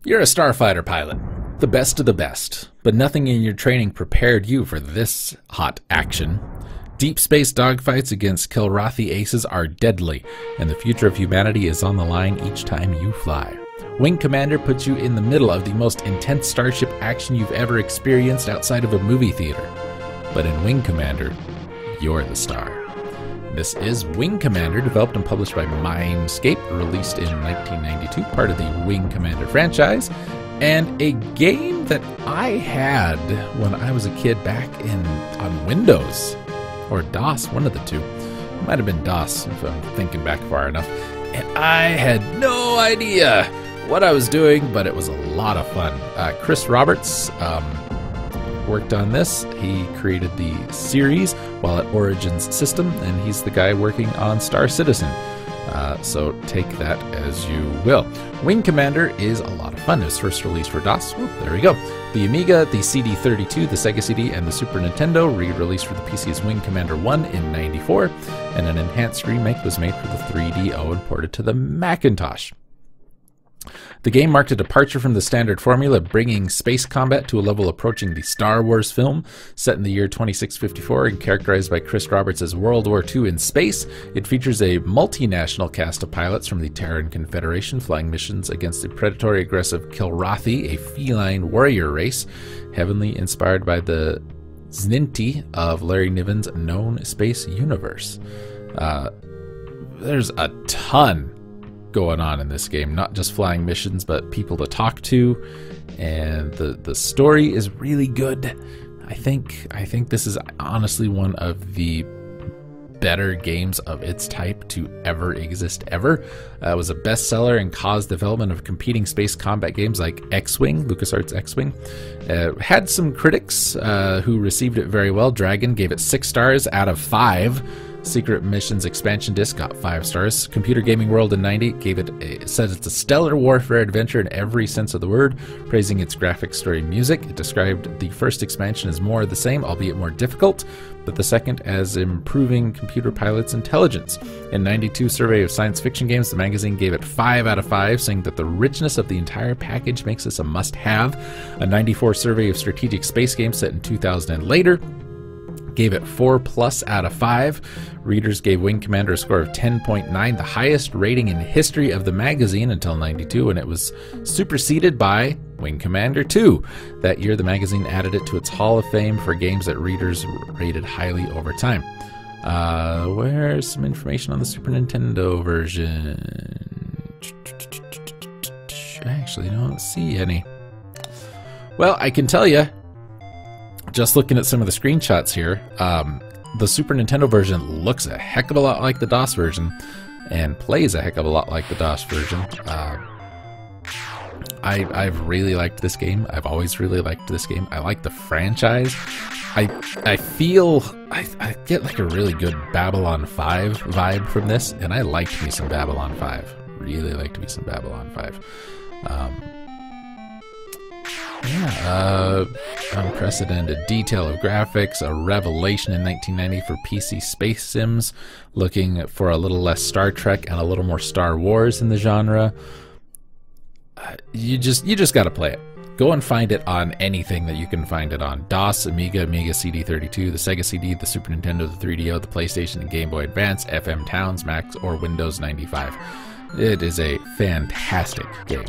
You're a starfighter pilot, the best of the best, but nothing in your training prepared you for this hot action. Deep space dogfights against Kilrathi aces are deadly, and the future of humanity is on the line each time you fly. Wing Commander puts you in the middle of the most intense starship action you've ever experienced outside of a movie theater. But in Wing Commander, you're the star. This is Wing Commander, developed and published by Mindscape, released in 1992, part of the Wing Commander franchise, and a game that I had when I was a kid back on Windows, or DOS, one of the two. It might have been DOS, if I'm thinking back far enough. And I had no idea what I was doing, but it was a lot of fun. Chris Roberts worked on this. He created the series while at Origins System, and he's the guy working on Star Citizen. So take that as you will. Wing Commander is a lot of fun. It was first released for DOS. Oop, there we go. The Amiga, the CD32, the Sega CD, and the Super Nintendo re-released for the PC as Wing Commander 1 in '94, and an enhanced remake was made for the 3DO and ported to the Macintosh. The game marked a departure from the standard formula, bringing space combat to a level approaching the Star Wars film. Set in the year 2654 and characterized by Chris Roberts as World War II in space, it features a multinational cast of pilots from the Terran Confederation flying missions against the predatory aggressive Kilrathi, a feline warrior race, heavily inspired by the Xninti of Larry Niven's known space universe. There's a ton going on in this game, not just flying missions, but people to talk to, and the story is really good. I think this is honestly one of the better games of its type to ever exist ever. It was a bestseller and caused development of competing space combat games like X-Wing, LucasArts X-Wing. Had some critics who received it very well. Dragon gave it 6 stars out of 5. Secret Missions Expansion Disc got 5 stars. Computer Gaming World in '90 said it's a stellar warfare adventure in every sense of the word, praising its graphics, story, and music. It described the first expansion as more of the same, albeit more difficult, but the second as improving computer pilots' intelligence. In '92 survey of science fiction games, the magazine gave it 5 out of 5, saying that the richness of the entire package makes this a must-have. A '94 survey of strategic space games set in 2000 and later gave it 4+ out of 5. Readers gave Wing Commander a score of 10.9, the highest rating in the history of the magazine until '92, when it was superseded by Wing Commander 2. That year, the magazine added it to its Hall of Fame for games that readers rated highly over time. Where's some information on the Super Nintendo version? I actually don't see any. Well, I can tell you, just looking at some of the screenshots here, the Super Nintendo version looks a heck of a lot like the DOS version and plays a heck of a lot like the DOS version. I've really liked this game. I've always really liked this game. I like the franchise. I feel I get like a really good Babylon 5 vibe from this, and I liked me some Babylon 5. Really liked me some Babylon 5. Unprecedented detail of graphics, a revelation in 1990 for PC space sims, looking for a little less Star Trek and a little more Star Wars in the genre. You just got to play it. Go and find it on anything that you can find it on. DOS, Amiga CD32, the Sega CD, the Super Nintendo, the 3DO, the PlayStation, and Game Boy Advance, FM Towns, Mac, or Windows 95. It is a fantastic game.